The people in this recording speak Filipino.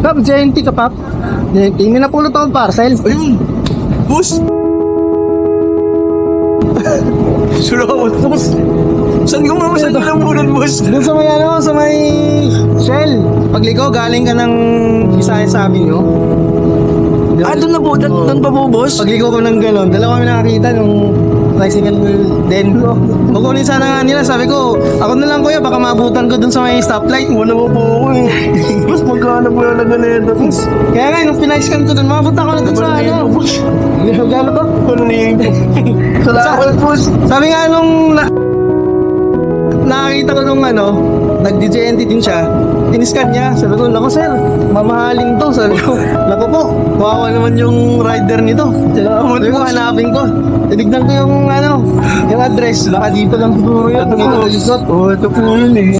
Pap, JNT ka, Pap. JNT, may napulot akong parcel. Ayun! Boss! Salamat, boss! Saan ka mamasan ng bulan, boss? Doon sa may sa may Shell. Pagliko, galing ka ng Visayas Avenue. Doon na po, doon pa po, boss? Pagliko ko ng gano'n, dalawa kami nakakita nung tricycle din. Kukunin sana nga nila, sabi ko, ako na lang kuya, baka maabutan ko dun sa may stoplight. Wala mo po ako eh. Boss, magkano po yung naganito, boss? Kaya nga, nung pinay-scan ko dun, maabutan ko na dun sa ano. boss. Gano'n ba? Salamat, boss. Sabi nga nung nakakita ko nung nag-DJNT din siya, in-scan niya. Sabi ko, naku sir, mamahaling to. Sabi ko, naku po, kawawa naman yung rider nito. Sabi ko, hanapin ko. Tinignan ko yung address. Baka dito lang siguro yun. Ito po yun eh.